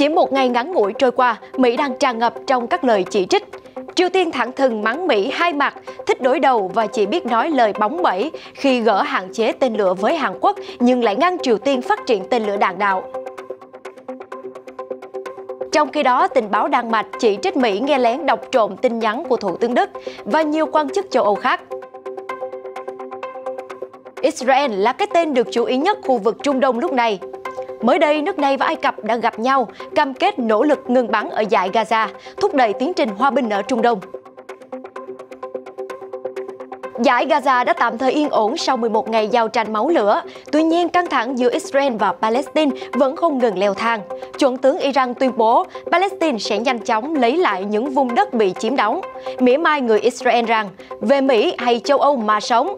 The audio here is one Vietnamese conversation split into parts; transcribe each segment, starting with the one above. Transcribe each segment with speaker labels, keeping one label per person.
Speaker 1: Chỉ một ngày ngắn ngủi trôi qua, Mỹ đang tràn ngập trong các lời chỉ trích. Triều Tiên thẳng thừng mắng Mỹ hai mặt, thích đối đầu và chỉ biết nói lời bóng bẩy khi gỡ hạn chế tên lửa với Hàn Quốc nhưng lại ngăn Triều Tiên phát triển tên lửa đạn đạo. Trong khi đó, tình báo Đan Mạch chỉ trích Mỹ nghe lén đọc trộm tin nhắn của Thủ tướng Đức và nhiều quan chức châu Âu khác. Israel là cái tên được chú ý nhất khu vực Trung Đông lúc này. Mới đây, nước này và Ai Cập đã gặp nhau, cam kết nỗ lực ngừng bắn ở dải Gaza, thúc đẩy tiến trình hòa bình ở Trung Đông. Dải Gaza đã tạm thời yên ổn sau 11 ngày giao tranh máu lửa. Tuy nhiên, căng thẳng giữa Israel và Palestine vẫn không ngừng leo thang. Chuẩn tướng Iran tuyên bố Palestine sẽ nhanh chóng lấy lại những vùng đất bị chiếm đóng. Mỉa mai người Israel rằng, về Mỹ hay châu Âu mà sống.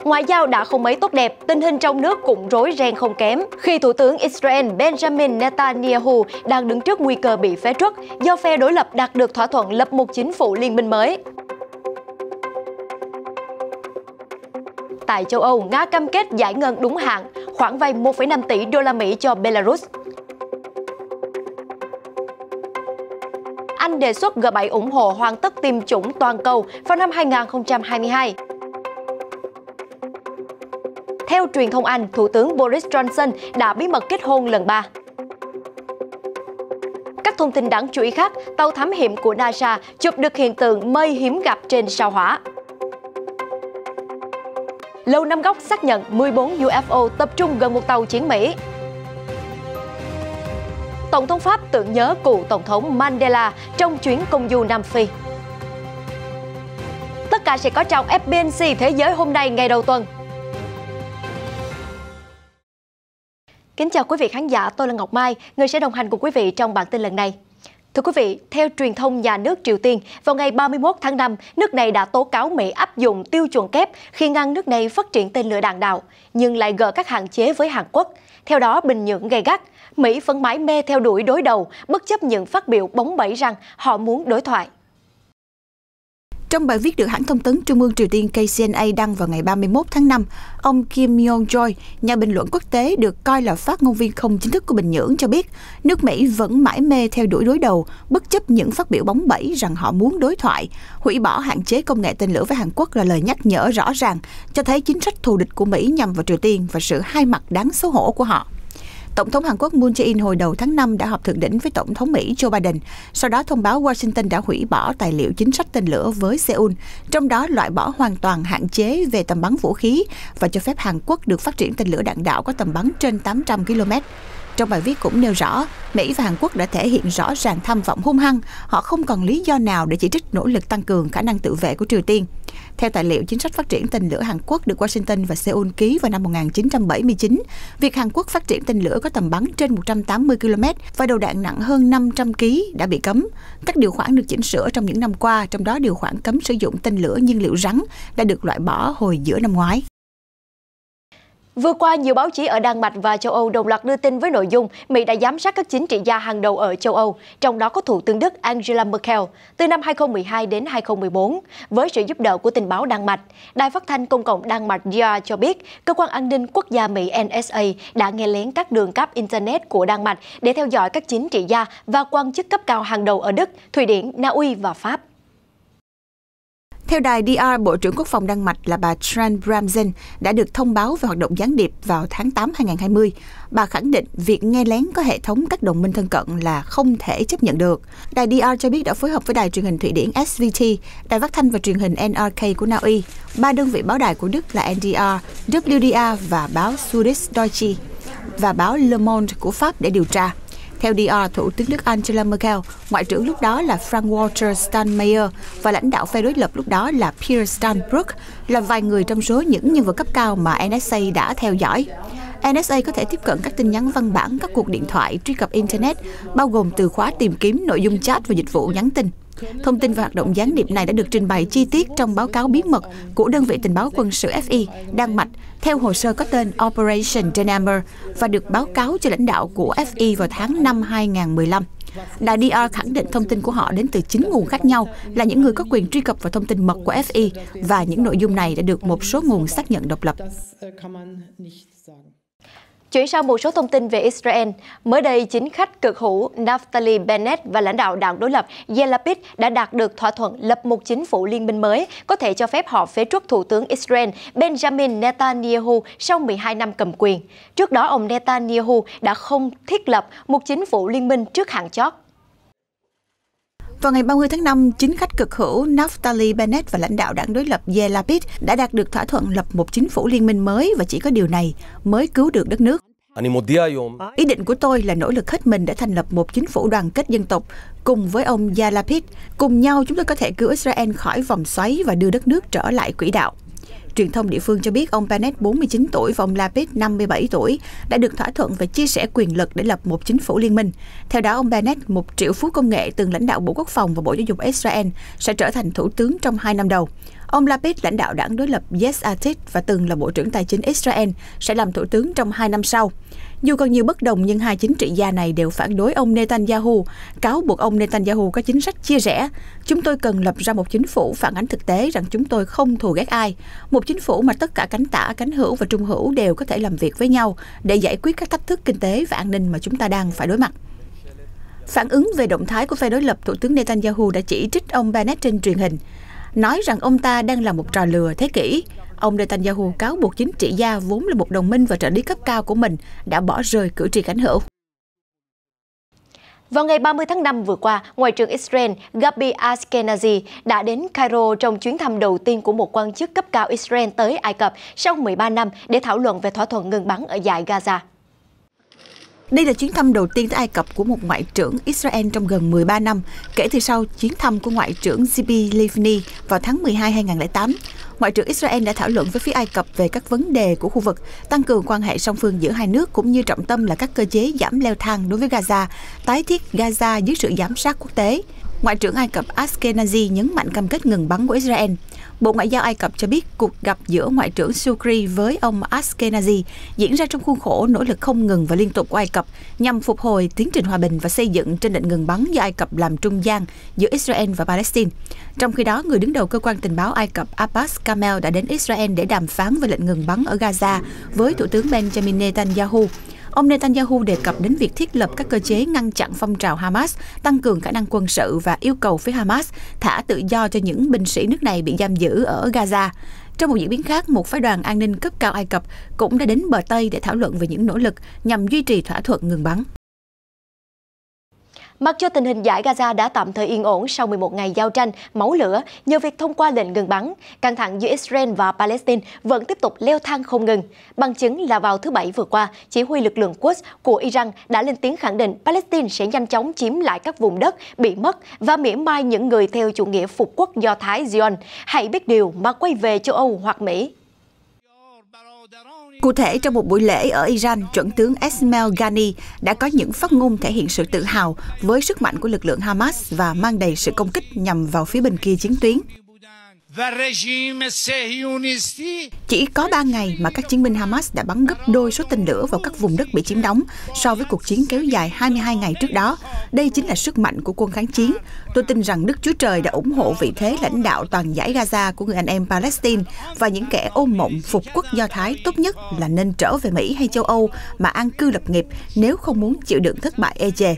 Speaker 1: Ngoại giao đã không mấy tốt đẹp, tình hình trong nước cũng rối ren không kém khi Thủ tướng Israel Benjamin Netanyahu đang đứng trước nguy cơ bị phế truất do phe đối lập đạt được thỏa thuận lập một chính phủ liên minh mới. Tại châu Âu, Nga cam kết giải ngân đúng hạn, khoản vay 1,5 tỷ đô la Mỹ cho Belarus. Anh đề xuất G7 ủng hộ hoàn tất tiêm chủng toàn cầu vào năm 2022. Theo truyền thông Anh, Thủ tướng Boris Johnson đã bí mật kết hôn lần 3. Các thông tin đáng chú ý khác, tàu thám hiểm của NASA chụp được hiện tượng mây hiếm gặp trên sao Hỏa. Lầu Năm Góc xác nhận 14 UFO tập trung gần một tàu chiến Mỹ. Tổng thống Pháp tưởng nhớ cựu Tổng thống Mandela trong chuyến công du Nam Phi. Tất cả sẽ có trong FBNC Thế giới hôm nay ngày đầu tuần. Kính chào quý vị khán giả, tôi là Ngọc Mai, người sẽ đồng hành cùng quý vị trong bản tin lần này. Thưa quý vị, theo truyền thông nhà nước Triều Tiên, vào ngày 31 tháng 5, nước này đã tố cáo Mỹ áp dụng tiêu chuẩn kép khi ngăn nước này phát triển tên lửa đạn đạo, nhưng lại gỡ các hạn chế với Hàn Quốc. Theo đó, Bình Nhưỡng gay gắt, Mỹ vẫn mãi mê theo đuổi đối đầu, bất chấp những phát biểu bóng bẩy rằng họ muốn đối thoại.
Speaker 2: Trong bài viết được hãng thông tấn Trung ương Triều Tiên KCNA đăng vào ngày 31 tháng 5, ông Kim Yong-chol, nhà bình luận quốc tế được coi là phát ngôn viên không chính thức của Bình Nhưỡng cho biết, nước Mỹ vẫn mãi mê theo đuổi đối đầu, bất chấp những phát biểu bóng bẩy rằng họ muốn đối thoại. Hủy bỏ hạn chế công nghệ tên lửa với Hàn Quốc là lời nhắc nhở rõ ràng, cho thấy chính sách thù địch của Mỹ nhằm vào Triều Tiên và sự hai mặt đáng xấu hổ của họ. Tổng thống Hàn Quốc Moon Jae-in hồi đầu tháng 5 đã họp thượng đỉnh với Tổng thống Mỹ Joe Biden, sau đó thông báo Washington đã hủy bỏ tài liệu chính sách tên lửa với Seoul, trong đó loại bỏ hoàn toàn hạn chế về tầm bắn vũ khí và cho phép Hàn Quốc được phát triển tên lửa đạn đạo có tầm bắn trên 800 km. Trong bài viết cũng nêu rõ, Mỹ và Hàn Quốc đã thể hiện rõ ràng tham vọng hung hăng, họ không còn lý do nào để chỉ trích nỗ lực tăng cường khả năng tự vệ của Triều Tiên. Theo tài liệu chính sách phát triển tên lửa Hàn Quốc được Washington và Seoul ký vào năm 1979, việc Hàn Quốc phát triển tên lửa có tầm bắn trên 180 km và đầu đạn nặng hơn 500 kg đã bị cấm. Các điều khoản được chỉnh sửa trong những năm qua, trong đó điều khoản cấm sử dụng tên lửa nhiên liệu rắn đã được loại bỏ hồi giữa năm ngoái.
Speaker 1: Vừa qua, nhiều báo chí ở Đan Mạch và châu Âu đồng loạt đưa tin với nội dung Mỹ đã giám sát các chính trị gia hàng đầu ở châu Âu, trong đó có Thủ tướng Đức Angela Merkel, từ năm 2012 đến 2014. Với sự giúp đỡ của tình báo Đan Mạch, Đài phát thanh công cộng Đan Mạch DR cho biết, Cơ quan An ninh Quốc gia Mỹ NSA đã nghe lén các đường cáp Internet của Đan Mạch để theo dõi các chính trị gia và quan chức cấp cao hàng đầu ở Đức, Thụy Điển, Na Uy và Pháp.
Speaker 2: Theo đài DR, Bộ trưởng Quốc phòng Đan Mạch là bà Trine Bramsen đã được thông báo về hoạt động gián điệp vào tháng 8 2020. Bà khẳng định việc nghe lén có hệ thống các đồng minh thân cận là không thể chấp nhận được. Đài DR cho biết đã phối hợp với đài truyền hình Thụy Điển SVT, đài phát thanh và truyền hình NRK của Na Uy, 3 đơn vị báo đài của Đức là NDR, WDR và báo Süddeutsche Deutsche và báo Le Monde của Pháp để điều tra. Theo DR, Thủ tướng Đức Angela Merkel, Ngoại trưởng lúc đó là Frank-Walter Steinmeier và lãnh đạo phe đối lập lúc đó là Pierre Steinbrück là vài người trong số những nhân vật cấp cao mà NSA đã theo dõi. NSA có thể tiếp cận các tin nhắn văn bản, các cuộc điện thoại, truy cập Internet, bao gồm từ khóa tìm kiếm nội dung chat và dịch vụ nhắn tin. Thông tin về hoạt động gián điệp này đã được trình bày chi tiết trong báo cáo bí mật của đơn vị tình báo quân sự FI, Đan Mạch, theo hồ sơ có tên Operation Dynamo và được báo cáo cho lãnh đạo của FI vào tháng 5 2015. Đài DR khẳng định thông tin của họ đến từ 9 nguồn khác nhau, là những người có quyền truy cập vào thông tin mật của FI và những nội dung này đã được một số nguồn xác nhận độc lập.
Speaker 1: Chuyển sang một số thông tin về Israel, mới đây chính khách cực hữu Naftali Bennett và lãnh đạo đảng đối lập Yair Lapid đã đạt được thỏa thuận lập một chính phủ liên minh mới có thể cho phép họ phế truất Thủ tướng Israel Benjamin Netanyahu sau 12 năm cầm quyền. Trước đó, ông Netanyahu đã không thiết lập một chính phủ liên minh trước hạn chót.
Speaker 2: Vào ngày 30 tháng 5, chính khách cực hữu Naftali Bennett và lãnh đạo đảng đối lập Yair Lapid đã đạt được thỏa thuận lập một chính phủ liên minh mới và chỉ có điều này mới cứu được đất nước. Ý định của tôi là nỗ lực hết mình để thành lập một chính phủ đoàn kết dân tộc cùng với ông Yair Lapid. Cùng nhau chúng tôi có thể cứu Israel khỏi vòng xoáy và đưa đất nước trở lại quỹ đạo. Truyền thông địa phương cho biết ông Bennett 49 tuổi và ông Lapid 57 tuổi đã được thỏa thuận về chia sẻ quyền lực để lập một chính phủ liên minh. Theo đó, ông Bennett, một triệu phú công nghệ từng lãnh đạo Bộ Quốc phòng và Bộ Giáo dục Israel, sẽ trở thành thủ tướng trong 2 năm đầu. Ông Lapid, lãnh đạo đảng đối lập Yesh Atid và từng là Bộ trưởng Tài chính Israel, sẽ làm thủ tướng trong 2 năm sau. Dù còn nhiều bất đồng nhưng hai chính trị gia này đều phản đối ông Netanyahu, cáo buộc ông Netanyahu có chính sách chia rẽ. Chúng tôi cần lập ra một chính phủ phản ánh thực tế rằng chúng tôi không thù ghét ai. Một chính phủ mà tất cả cánh tả, cánh hữu và trung hữu đều có thể làm việc với nhau để giải quyết các thách thức kinh tế và an ninh mà chúng ta đang phải đối mặt. Phản ứng về động thái của phe đối lập, Thủ tướng Netanyahu đã chỉ trích ông Bennett trên truyền hình, nói rằng ông ta đang làm một trò lừa thế kỷ. Ông Netanyahu cáo buộc chính trị gia vốn là một đồng minh và trợ lý cấp cao của mình đã bỏ rơi cử tri cánh hữu.
Speaker 1: Vào ngày 30 tháng 5 vừa qua, Ngoại trưởng Israel Gabi Ashkenazi đã đến Cairo trong chuyến thăm đầu tiên của một quan chức cấp cao Israel tới Ai Cập sau 13 năm để thảo luận về thỏa thuận ngừng bắn ở dải Gaza.
Speaker 2: Đây là chuyến thăm đầu tiên tới Ai Cập của một ngoại trưởng Israel trong gần 13 năm, kể từ sau chuyến thăm của Ngoại trưởng Tzipi Livni vào tháng 12 2008. Ngoại trưởng Israel đã thảo luận với phía Ai Cập về các vấn đề của khu vực, tăng cường quan hệ song phương giữa hai nước cũng như trọng tâm là các cơ chế giảm leo thang đối với Gaza, tái thiết Gaza dưới sự giám sát quốc tế. Ngoại trưởng Ai Cập Ashkenazi nhấn mạnh cam kết ngừng bắn của Israel. Bộ Ngoại giao Ai Cập cho biết cuộc gặp giữa Ngoại trưởng Shukri với ông Ashkenazi diễn ra trong khuôn khổ nỗ lực không ngừng và liên tục của Ai Cập nhằm phục hồi tiến trình hòa bình và xây dựng trên lệnh ngừng bắn do Ai Cập làm trung gian giữa Israel và Palestine. Trong khi đó, người đứng đầu cơ quan tình báo Ai Cập Abbas Kamel đã đến Israel để đàm phán về lệnh ngừng bắn ở Gaza với Thủ tướng Benjamin Netanyahu. Ông Netanyahu đề cập đến việc thiết lập các cơ chế ngăn chặn phong trào Hamas, tăng cường khả năng quân sự và yêu cầu phía Hamas thả tự do cho những binh sĩ nước này bị giam giữ ở Gaza. Trong một diễn biến khác, một phái đoàn an ninh cấp cao Ai Cập cũng đã đến bờ Tây để thảo luận về những nỗ lực nhằm duy trì thỏa thuận ngừng bắn.
Speaker 1: Mặc cho tình hình dải Gaza đã tạm thời yên ổn sau 11 ngày giao tranh, máu lửa, nhờ việc thông qua lệnh ngừng bắn, căng thẳng giữa Israel và Palestine vẫn tiếp tục leo thang không ngừng. Bằng chứng là vào thứ Bảy vừa qua, chỉ huy lực lượng Quds của Iran đã lên tiếng khẳng định Palestine sẽ nhanh chóng chiếm lại các vùng đất bị mất và mỉa mai những người theo chủ nghĩa phục quốc Do Thái Zion. Hãy biết điều mà quay về châu Âu hoặc Mỹ.
Speaker 2: Cụ thể, trong một buổi lễ ở Iran, chuẩn tướng Esmail Ghani đã có những phát ngôn thể hiện sự tự hào với sức mạnh của lực lượng Hamas và mang đầy sự công kích nhằm vào phía bên kia chiến tuyến. Chỉ có 3 ngày mà các chiến binh Hamas đã bắn gấp đôi số tên lửa vào các vùng đất bị chiếm đóng so với cuộc chiến kéo dài 22 ngày trước đó. Đây chính là sức mạnh của quân kháng chiến. Tôi tin rằng Đức Chúa Trời đã ủng hộ vị thế lãnh đạo toàn dải Gaza của người anh em Palestine và những kẻ ôm mộng phục quốc Do Thái tốt nhất là nên trở về Mỹ hay châu Âu mà an cư lập nghiệp nếu không muốn chịu đựng thất bại ê chề.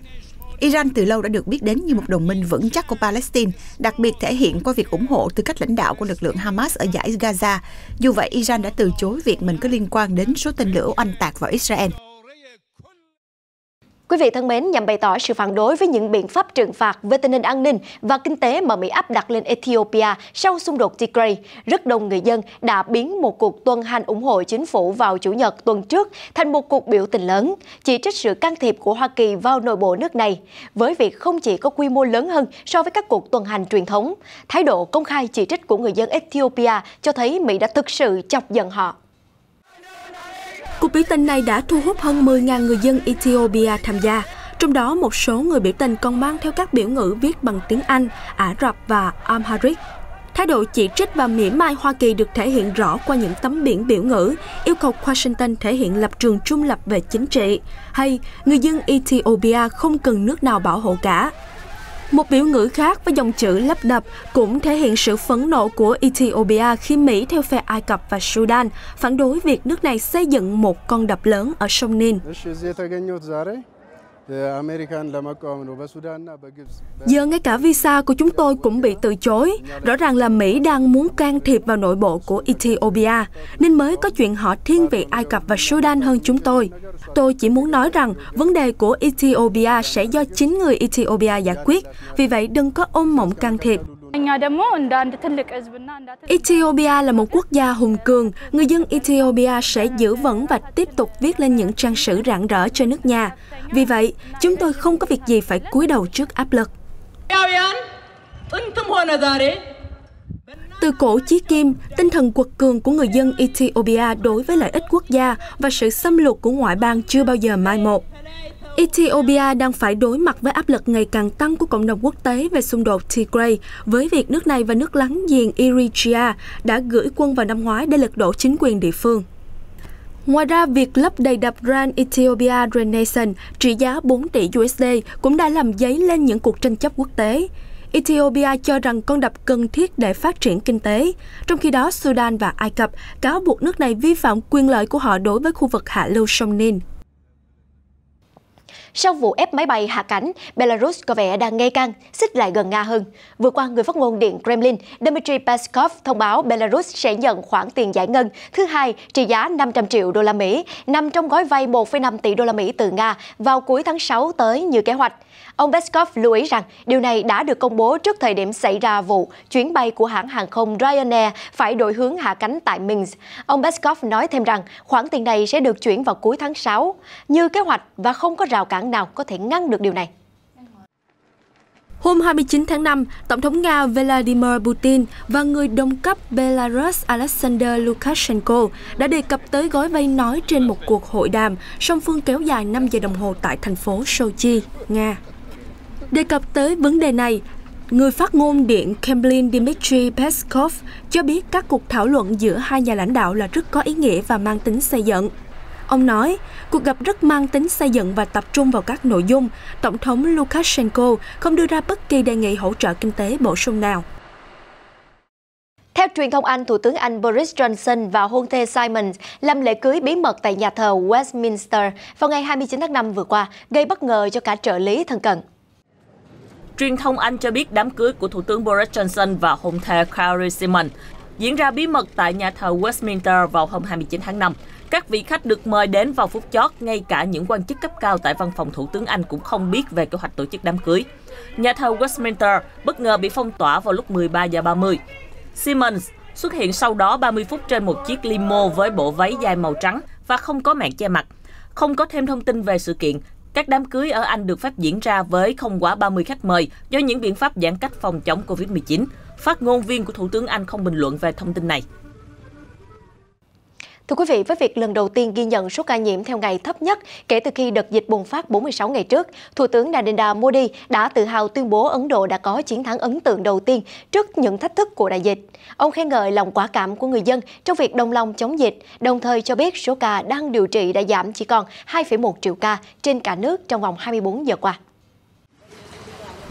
Speaker 2: Iran từ lâu đã được biết đến như một đồng minh vững chắc của Palestine, đặc biệt thể hiện qua việc ủng hộ tư cách lãnh đạo của lực lượng Hamas ở dải Gaza. Dù vậy, Iran đã từ chối việc mình có liên quan đến số tên lửa oanh tạc vào Israel.
Speaker 1: Quý vị thân mến, nhằm bày tỏ sự phản đối với những biện pháp trừng phạt về tình hình an ninh và kinh tế mà Mỹ áp đặt lên Ethiopia sau xung đột Tigray, rất đông người dân đã biến một cuộc tuần hành ủng hộ chính phủ vào Chủ nhật tuần trước thành một cuộc biểu tình lớn, chỉ trích sự can thiệp của Hoa Kỳ vào nội bộ nước này, với việc không chỉ có quy mô lớn hơn so với các cuộc tuần hành truyền thống. Thái độ công khai chỉ trích của người dân Ethiopia cho thấy Mỹ đã thực sự chọc giận họ.
Speaker 3: Cuộc biểu tình này đã thu hút hơn 10.000 người dân Ethiopia tham gia, trong đó một số người biểu tình còn mang theo các biểu ngữ viết bằng tiếng Anh, Ả Rập và Amharic. Thái độ chỉ trích và mỉa mai Hoa Kỳ được thể hiện rõ qua những tấm biển biểu ngữ, yêu cầu Washington thể hiện lập trường trung lập về chính trị, hay người dân Ethiopia không cần nước nào bảo hộ cả. Một biểu ngữ khác với dòng chữ lấp đập cũng thể hiện sự phẫn nộ của Ethiopia khi Mỹ theo phe Ai Cập và Sudan phản đối việc nước này xây dựng một con đập lớn ở sông Nin. Giờ ngay cả visa của chúng tôi cũng bị từ chối. Rõ ràng là Mỹ đang muốn can thiệp vào nội bộ của Ethiopia, nên mới có chuyện họ thiên vị Ai Cập và Sudan hơn chúng tôi. Tôi chỉ muốn nói rằng vấn đề của Ethiopia sẽ do chính người Ethiopia giải quyết, vì vậy đừng có ôm mộng can thiệp. Ethiopia là một quốc gia hùng cường, người dân Ethiopia sẽ giữ vững và tiếp tục viết lên những trang sử rạng rỡ cho nước nhà. Vì vậy, chúng tôi không có việc gì phải cúi đầu trước áp lực. Từ cổ chí kim, tinh thần quật cường của người dân Ethiopia đối với lợi ích quốc gia và sự xâm lược của ngoại bang chưa bao giờ mai một. Ethiopia đang phải đối mặt với áp lực ngày càng tăng của cộng đồng quốc tế về xung đột Tigray, với việc nước này và nước láng giềng Eritrea đã gửi quân vào năm ngoái để lật đổ chính quyền địa phương. Ngoài ra, việc lấp đầy đập Grand Ethiopia Renaissance trị giá 4 tỷ USD cũng đã làm dấy lên những cuộc tranh chấp quốc tế. Ethiopia cho rằng con đập cần thiết để phát triển kinh tế, trong khi đó Sudan và Ai Cập cáo buộc nước này vi phạm quyền lợi của họ đối với khu vực hạ lưu sông Nin.
Speaker 1: Sau vụ ép máy bay hạ cánh, Belarus có vẻ đang ngày càng xích lại gần Nga hơn. Vừa qua, người phát ngôn Điện Kremlin Dmitry Peskov thông báo Belarus sẽ nhận khoản tiền giải ngân thứ hai trị giá 500 triệu đô la Mỹ, nằm trong gói vay 1,5 tỷ đô la Mỹ từ Nga vào cuối tháng 6 tới như kế hoạch. Ông Peskov lưu ý rằng điều này đã được công bố trước thời điểm xảy ra vụ chuyến bay của hãng hàng không Ryanair phải đổi hướng hạ cánh tại Minsk. Ông Peskov nói thêm rằng khoản tiền này sẽ được chuyển vào cuối tháng 6 như kế hoạch và không có rào cản nào có thể ngăn được điều này.
Speaker 3: Hôm 29 tháng 5, Tổng thống Nga Vladimir Putin và người đồng cấp Belarus Alexander Lukashenko đã đề cập tới gói vay nói trên một cuộc hội đàm song phương kéo dài 5 giờ đồng hồ tại thành phố Sochi, Nga. Đề cập tới vấn đề này, người phát ngôn Điện Kremlin Dmitry Peskov cho biết các cuộc thảo luận giữa hai nhà lãnh đạo là rất có ý nghĩa và mang tính xây dựng. Ông nói, cuộc gặp rất mang tính xây dựng và tập trung vào các nội dung. Tổng thống Lukashenko không đưa ra bất kỳ đề nghị hỗ trợ kinh tế bổ sung nào.
Speaker 1: Theo truyền thông Anh, Thủ tướng Anh Boris Johnson và hôn thê Simon làm lễ cưới bí mật tại nhà thờ Westminster vào ngày 29 tháng 5 vừa qua, gây bất ngờ cho cả trợ lý thân cận.
Speaker 4: Truyền thông Anh cho biết đám cưới của Thủ tướng Boris Johnson và hôn thê Carrie Simon diễn ra bí mật tại nhà thờ Westminster vào hôm 29 tháng 5. Các vị khách được mời đến vào phút chót, ngay cả những quan chức cấp cao tại văn phòng Thủ tướng Anh cũng không biết về kế hoạch tổ chức đám cưới. Nhà thờ Westminster bất ngờ bị phong tỏa vào lúc 13 giờ 30. Simmons xuất hiện sau đó 30 phút trên một chiếc limo với bộ váy dài màu trắng và không có màn che mặt. Không có thêm thông tin về sự kiện. Các đám cưới ở Anh được phép diễn ra với không quá 30 khách mời do những biện pháp giãn cách phòng chống Covid-19. Phát ngôn viên của Thủ tướng Anh không bình luận về thông tin này.
Speaker 1: Thưa quý vị, với việc lần đầu tiên ghi nhận số ca nhiễm theo ngày thấp nhất kể từ khi đợt dịch bùng phát 46 ngày trước, Thủ tướng Narendra Modi đã tự hào tuyên bố Ấn Độ đã có chiến thắng ấn tượng đầu tiên trước những thách thức của đại dịch. Ông khen ngợi lòng quả cảm của người dân trong việc đồng lòng chống dịch, đồng thời cho biết số ca đang điều trị đã giảm chỉ còn 2,1 triệu ca trên cả nước trong vòng 24 giờ qua.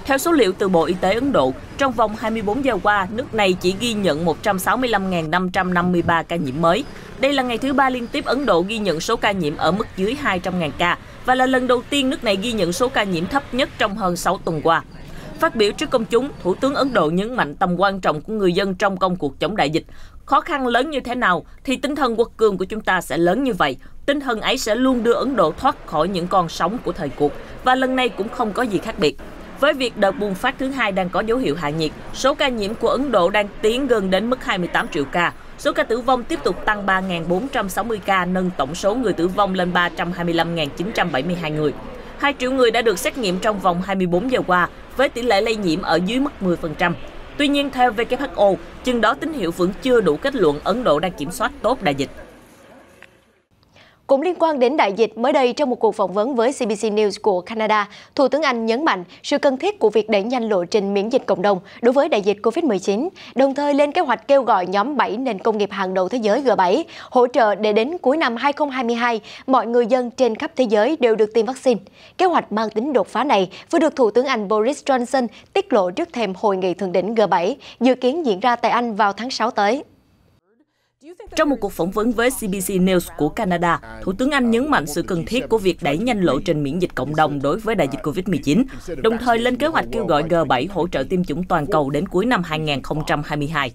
Speaker 4: Theo số liệu từ Bộ Y tế Ấn Độ, trong vòng 24 giờ qua, nước này chỉ ghi nhận 165.553 ca nhiễm mới. Đây là ngày thứ 3 liên tiếp Ấn Độ ghi nhận số ca nhiễm ở mức dưới 200.000 ca và là lần đầu tiên nước này ghi nhận số ca nhiễm thấp nhất trong hơn 6 tuần qua. Phát biểu trước công chúng, Thủ tướng Ấn Độ nhấn mạnh tầm quan trọng của người dân trong công cuộc chống đại dịch. Khó khăn lớn như thế nào thì tinh thần quật cường của chúng ta sẽ lớn như vậy. Tinh thần ấy sẽ luôn đưa Ấn Độ thoát khỏi những con sóng của thời cuộc và lần này cũng không có gì khác biệt. Với việc đợt bùng phát thứ hai đang có dấu hiệu hạ nhiệt, số ca nhiễm của Ấn Độ đang tiến gần đến mức 28 triệu ca. Số ca tử vong tiếp tục tăng 3.460 ca, nâng tổng số người tử vong lên 325.972 người. 2 triệu người đã được xét nghiệm trong vòng 24 giờ qua, với tỷ lệ lây nhiễm ở dưới mức 10%. Tuy nhiên, theo WHO, chừng đó tín hiệu vẫn chưa đủ kết luận Ấn Độ đang kiểm soát tốt đại dịch.
Speaker 1: Cũng liên quan đến đại dịch, mới đây trong một cuộc phỏng vấn với CBC News của Canada, Thủ tướng Anh nhấn mạnh sự cần thiết của việc đẩy nhanh lộ trình miễn dịch cộng đồng đối với đại dịch COVID-19, đồng thời lên kế hoạch kêu gọi nhóm 7 nền công nghiệp hàng đầu thế giới G7 hỗ trợ để đến cuối năm 2022, mọi người dân trên khắp thế giới đều được tiêm vaccine. Kế hoạch mang tính đột phá này vừa được Thủ tướng Anh Boris Johnson tiết lộ trước thềm hội nghị thượng đỉnh G7, dự kiến diễn ra tại Anh vào tháng 6 tới.
Speaker 4: Trong một cuộc phỏng vấn với CBC News của Canada, Thủ tướng Anh nhấn mạnh sự cần thiết của việc đẩy nhanh lộ trình miễn dịch cộng đồng đối với đại dịch COVID-19, đồng thời lên kế hoạch kêu gọi G7 hỗ trợ tiêm chủng toàn cầu đến cuối năm 2022.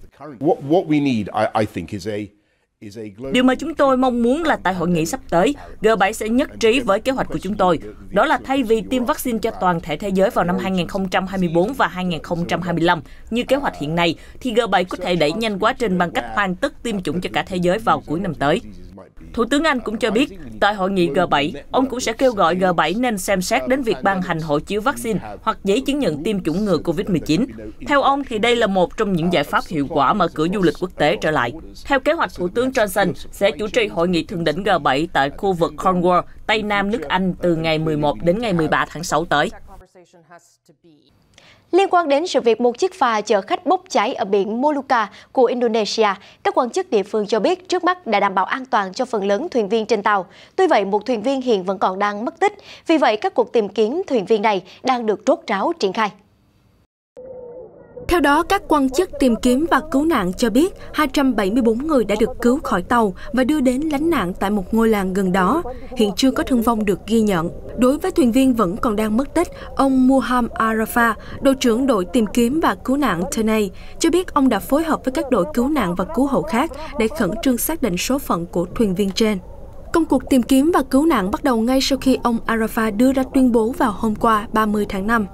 Speaker 4: Điều mà chúng tôi mong muốn là tại hội nghị sắp tới, G7 sẽ nhất trí với kế hoạch của chúng tôi. Đó là thay vì tiêm vaccine cho toàn thể thế giới vào năm 2024 và 2025 như kế hoạch hiện nay, thì G7 có thể đẩy nhanh quá trình bằng cách hoàn tất tiêm chủng cho cả thế giới vào cuối năm tới. Thủ tướng Anh cũng cho biết, tại hội nghị G7, ông cũng sẽ kêu gọi G7 nên xem xét đến việc ban hành hộ chiếu vaccine hoặc giấy chứng nhận tiêm chủng ngừa COVID-19. Theo ông, thì đây là một trong những giải pháp hiệu quả mở cửa du lịch quốc tế trở lại. Theo kế hoạch, Thủ tướng Johnson sẽ chủ trì hội nghị thượng đỉnh G7 tại khu vực Cornwall, Tây Nam nước Anh từ ngày 11 đến ngày 13 tháng 6 tới.
Speaker 1: Liên quan đến sự việc một chiếc phà chở khách bốc cháy ở biển Molucca của Indonesia, các quan chức địa phương cho biết trước mắt đã đảm bảo an toàn cho phần lớn thuyền viên trên tàu. Tuy vậy, một thuyền viên hiện vẫn còn đang mất tích. Vì vậy, các cuộc tìm kiếm thuyền viên này đang được rốt ráo triển khai.
Speaker 3: Theo đó, các quan chức tìm kiếm và cứu nạn cho biết 274 người đã được cứu khỏi tàu và đưa đến lánh nạn tại một ngôi làng gần đó. Hiện chưa có thương vong được ghi nhận. Đối với thuyền viên vẫn còn đang mất tích, ông Muhammad Arafah, đội trưởng đội tìm kiếm và cứu nạn Ternate, cho biết ông đã phối hợp với các đội cứu nạn và cứu hộ khác để khẩn trương xác định số phận của thuyền viên trên. Công cuộc tìm kiếm và cứu nạn bắt đầu ngay sau khi ông Arafah đưa ra tuyên bố vào hôm qua 30 tháng 5.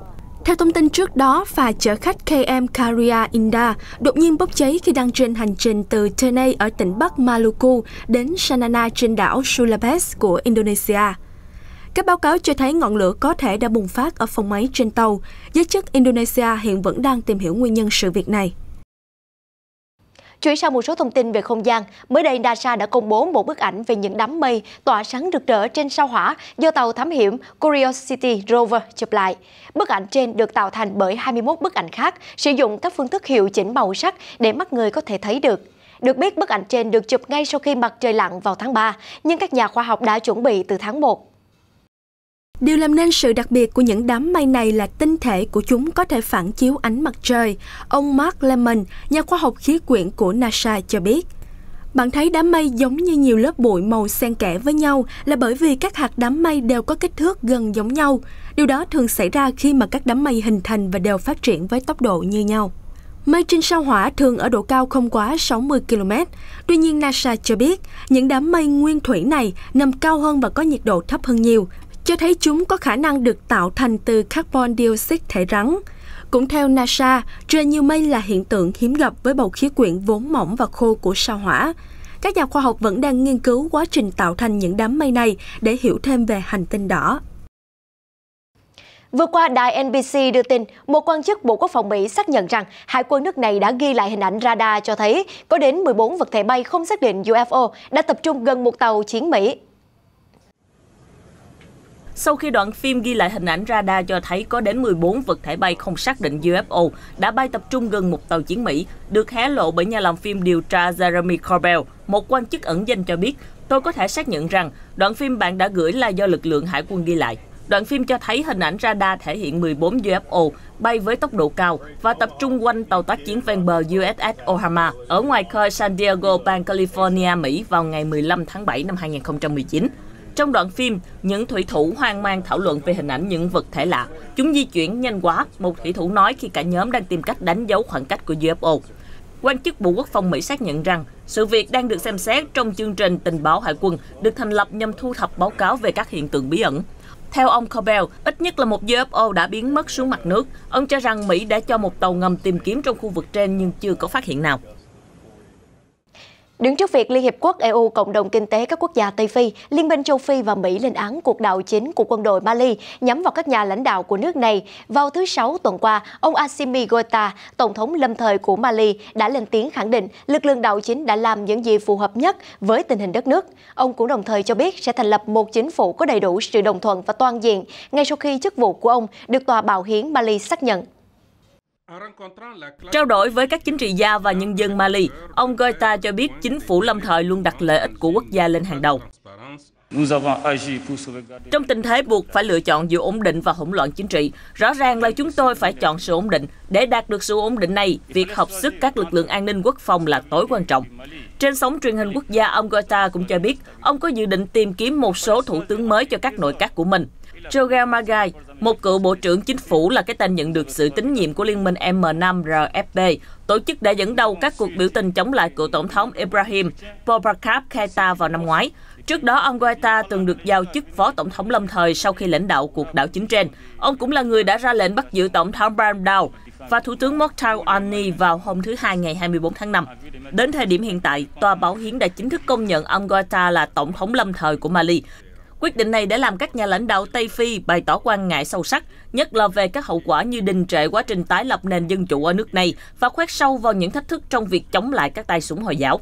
Speaker 3: Theo thông tin trước đó, phà chở khách KM Karya Indah đột nhiên bốc cháy khi đang trên hành trình từ Ternate ở tỉnh Bắc Maluku đến Sanana trên đảo Sulawesi của Indonesia. Các báo cáo cho thấy ngọn lửa có thể đã bùng phát ở phòng máy trên tàu. Giới chức Indonesia hiện vẫn đang tìm hiểu nguyên nhân sự việc này.
Speaker 1: Chuyển sang một số thông tin về không gian, mới đây NASA đã công bố một bức ảnh về những đám mây tỏa sáng rực rỡ trên sao Hỏa do tàu thám hiểm Curiosity rover chụp lại. Bức ảnh trên được tạo thành bởi 21 bức ảnh khác, sử dụng các phương thức hiệu chỉnh màu sắc để mắt người có thể thấy được. Được biết, bức ảnh trên được chụp ngay sau khi mặt trời lặn vào tháng 3, nhưng các nhà khoa học đã chuẩn bị từ tháng 1.
Speaker 3: Điều làm nên sự đặc biệt của những đám mây này là tinh thể của chúng có thể phản chiếu ánh mặt trời. Ông Mark Lemon, nhà khoa học khí quyển của NASA cho biết. Bạn thấy đám mây giống như nhiều lớp bụi màu xen kẽ với nhau là bởi vì các hạt đám mây đều có kích thước gần giống nhau. Điều đó thường xảy ra khi mà các đám mây hình thành và đều phát triển với tốc độ như nhau. Mây trên sao Hỏa thường ở độ cao không quá 60 km. Tuy nhiên, NASA cho biết những đám mây nguyên thủy này nằm cao hơn và có nhiệt độ thấp hơn nhiều, cho thấy chúng có khả năng được tạo thành từ carbon dioxide thể rắn. Cũng theo NASA, trời nhiều mây là hiện tượng hiếm gặp với bầu khí quyển vốn mỏng và khô của sao Hỏa. Các nhà khoa học vẫn đang nghiên cứu quá trình tạo thành những đám mây này để hiểu thêm về hành tinh đỏ.
Speaker 1: Vừa qua, đài NBC đưa tin, một quan chức Bộ Quốc phòng Mỹ xác nhận rằng Hải quân nước này đã ghi lại hình ảnh radar cho thấy có đến 14 vật thể bay không xác định UFO đã tập trung gần một tàu chiến Mỹ.
Speaker 4: Sau khi đoạn phim ghi lại hình ảnh radar cho thấy có đến 14 vật thể bay không xác định UFO đã bay tập trung gần một tàu chiến Mỹ, được hé lộ bởi nhà làm phim điều tra Jeremy Corbell, một quan chức ẩn danh cho biết, tôi có thể xác nhận rằng đoạn phim bạn đã gửi là do lực lượng hải quân ghi lại. Đoạn phim cho thấy hình ảnh radar thể hiện 14 UFO bay với tốc độ cao và tập trung quanh tàu tác chiến ven bờ USS Ohama ở ngoài khơi San Diego, bang California, Mỹ vào ngày 15 tháng 7 năm 2019. Trong đoạn phim, những thủy thủ hoang mang thảo luận về hình ảnh những vật thể lạ. Chúng di chuyển nhanh quá, một thủy thủ nói khi cả nhóm đang tìm cách đánh dấu khoảng cách của UFO. Quan chức Bộ Quốc phòng Mỹ xác nhận rằng sự việc đang được xem xét trong chương trình tình báo hải quân được thành lập nhằm thu thập báo cáo về các hiện tượng bí ẩn. Theo ông Corbell, ít nhất là một UFO đã biến mất xuống mặt nước. Ông cho rằng Mỹ đã cho một tàu ngầm tìm kiếm trong khu vực trên nhưng chưa có phát hiện nào.
Speaker 1: Đứng trước việc Liên Hiệp Quốc, EU, Cộng đồng Kinh tế các quốc gia Tây Phi, Liên minh châu Phi và Mỹ lên án cuộc đảo chính của quân đội Mali nhắm vào các nhà lãnh đạo của nước này, vào thứ Sáu tuần qua, ông Assimi Goïta, Tổng thống lâm thời của Mali, đã lên tiếng khẳng định lực lượng đảo chính đã làm những gì phù hợp nhất với tình hình đất nước. Ông cũng đồng thời cho biết sẽ thành lập một chính phủ có đầy đủ sự đồng thuận và toàn diện, ngay sau khi chức vụ của ông được Tòa Bạo hiến Mali xác nhận.
Speaker 4: Trao đổi với các chính trị gia và nhân dân Mali, ông Goïta cho biết chính phủ lâm thời luôn đặt lợi ích của quốc gia lên hàng đầu. Trong tình thế buộc phải lựa chọn giữa ổn định và hỗn loạn chính trị, rõ ràng là chúng tôi phải chọn sự ổn định. Để đạt được sự ổn định này, việc hợp sức các lực lượng an ninh quốc phòng là tối quan trọng. Trên sóng truyền hình quốc gia, ông Goïta cũng cho biết ông có dự định tìm kiếm một số thủ tướng mới cho các nội các của mình. Joël Magai, một cựu bộ trưởng chính phủ, là cái tên nhận được sự tín nhiệm của liên minh M5-RFP, tổ chức đã dẫn đầu các cuộc biểu tình chống lại cựu tổng thống Ibrahim Boubacar Keïta vào năm ngoái. Trước đó, ông Goïta từng được giao chức phó tổng thống lâm thời sau khi lãnh đạo cuộc đảo chính trên. Ông cũng là người đã ra lệnh bắt giữ tổng thống Brahim Dao và thủ tướng Mokhtar Ould vào hôm thứ Hai ngày 24 tháng 5. Đến thời điểm hiện tại, Tòa Bạo hiến đã chính thức công nhận ông Goïta là tổng thống lâm thời của Mali. Quyết định này đã làm các nhà lãnh đạo Tây Phi bày tỏ quan ngại sâu sắc, nhất là về các hậu quả như đình trệ quá trình tái lập nền dân chủ ở nước này và khoét sâu vào những thách thức trong việc chống lại các tay súng Hồi giáo.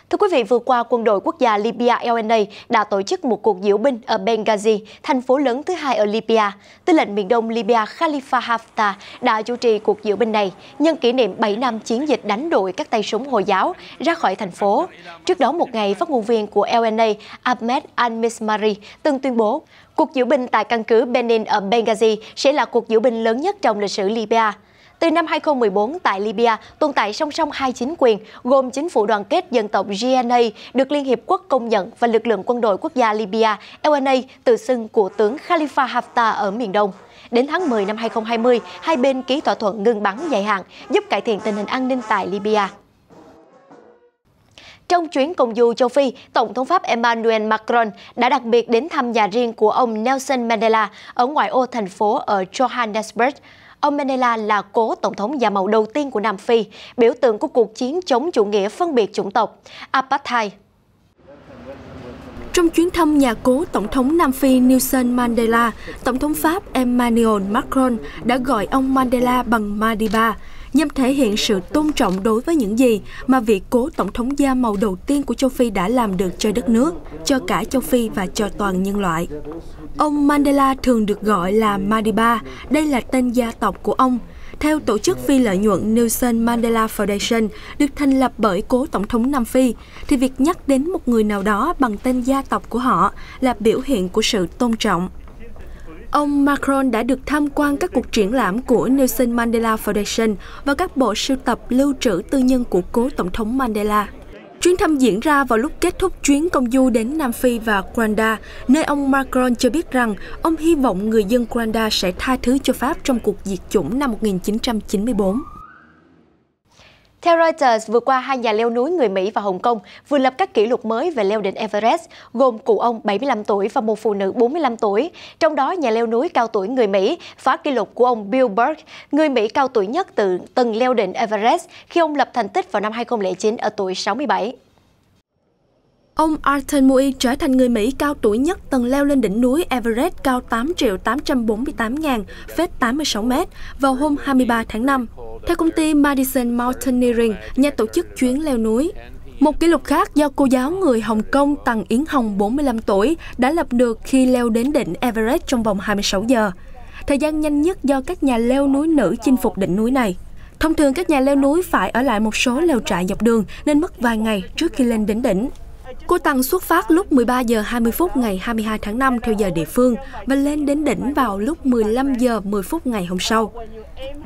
Speaker 1: Thưa quý vị, vừa qua, quân đội quốc gia Libya LNA đã tổ chức một cuộc diễu binh ở Benghazi, thành phố lớn thứ hai ở Libya. Tư lệnh miền đông Libya Khalifa Haftar đã chủ trì cuộc diễu binh này nhân kỷ niệm 7 năm chiến dịch đánh đuổi các tay súng Hồi giáo ra khỏi thành phố. Trước đó một ngày, phát ngôn viên của LNA Ahmed Al-Mismari từng tuyên bố cuộc diễu binh tại căn cứ Benin ở Benghazi sẽ là cuộc diễu binh lớn nhất trong lịch sử Libya. Từ năm 2014, tại Libya tồn tại song song hai chính quyền, gồm chính phủ đoàn kết dân tộc GNA được Liên Hiệp Quốc công nhận và lực lượng quân đội quốc gia Libya, LNA, tự xưng của tướng Khalifa Haftar ở miền Đông. Đến tháng 10 năm 2020, hai bên ký thỏa thuận ngừng bắn dài hạn, giúp cải thiện tình hình an ninh tại Libya. Trong chuyến công du châu Phi, Tổng thống Pháp Emmanuel Macron đã đặc biệt đến thăm nhà riêng của ông Nelson Mandela ở ngoại ô thành phố ở Johannesburg. Ông Mandela là cố tổng thống da màu đầu tiên của Nam Phi, biểu tượng của cuộc chiến chống chủ nghĩa phân biệt chủng tộc, Apartheid.
Speaker 3: Trong chuyến thăm nhà cố Tổng thống Nam Phi Nelson Mandela, Tổng thống Pháp Emmanuel Macron đã gọi ông Mandela bằng Madiba, nhằm thể hiện sự tôn trọng đối với những gì mà vị cố Tổng thống da màu đầu tiên của châu Phi đã làm được cho đất nước, cho cả châu Phi và cho toàn nhân loại. Ông Mandela thường được gọi là Madiba, đây là tên gia tộc của ông. Theo tổ chức phi lợi nhuận Nelson Mandela Foundation, được thành lập bởi cố Tổng thống Nam Phi, thì việc nhắc đến một người nào đó bằng tên gia tộc của họ là biểu hiện của sự tôn trọng. Ông Macron đã được tham quan các cuộc triển lãm của Nelson Mandela Foundation và các bộ sưu tập lưu trữ tư nhân của cố Tổng thống Mandela. Chuyến thăm diễn ra vào lúc kết thúc chuyến công du đến Nam Phi và Rwanda, nơi ông Macron cho biết rằng ông hy vọng người dân Rwanda sẽ tha thứ cho Pháp trong cuộc diệt chủng năm 1994.
Speaker 1: Theo Reuters, vừa qua, hai nhà leo núi người Mỹ và Hồng Kông vừa lập các kỷ lục mới về leo đỉnh Everest, gồm cụ ông 75 tuổi và một phụ nữ 45 tuổi. Trong đó, nhà leo núi cao tuổi người Mỹ phá kỷ lục của ông Bill Burke, người Mỹ cao tuổi nhất từng leo đỉnh Everest khi ông lập thành tích vào năm 2009 ở tuổi 67.
Speaker 3: Ông Arthur Mui trở thành người Mỹ cao tuổi nhất từng leo lên đỉnh núi Everest cao 8.848.086 m vào hôm 23 tháng 5. Theo công ty Madison Mountaineering, nhà tổ chức chuyến leo núi. Một kỷ lục khác do cô giáo người Hồng Kông Tằng Yến Hồng 45 tuổi đã lập được khi leo đến đỉnh Everest trong vòng 26 giờ. Thời gian nhanh nhất do các nhà leo núi nữ chinh phục đỉnh núi này. Thông thường các nhà leo núi phải ở lại một số lều trại dọc đường nên mất vài ngày trước khi lên đến đỉnh. Cô Tằng xuất phát lúc 13 giờ 20 phút ngày 22 tháng 5 theo giờ địa phương và lên đến đỉnh vào lúc 15 giờ 10 phút ngày hôm sau.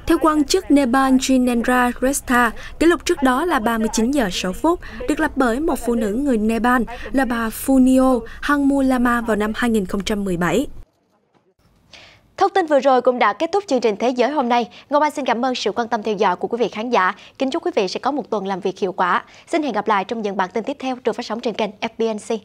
Speaker 3: Theo quan chức Nepal Jinendra Shrestha, kỷ lục trước đó là 39 giờ 6 phút, được lập bởi một phụ nữ người Nepal là bà Funio Hangmulama vào năm 2017.
Speaker 1: Thông tin vừa rồi cũng đã kết thúc chương trình Thế giới hôm nay. Ngọc Anh xin cảm ơn sự quan tâm theo dõi của quý vị khán giả. Kính chúc quý vị sẽ có một tuần làm việc hiệu quả. Xin hẹn gặp lại trong những bản tin tiếp theo được phát sóng trên kênh FBNC.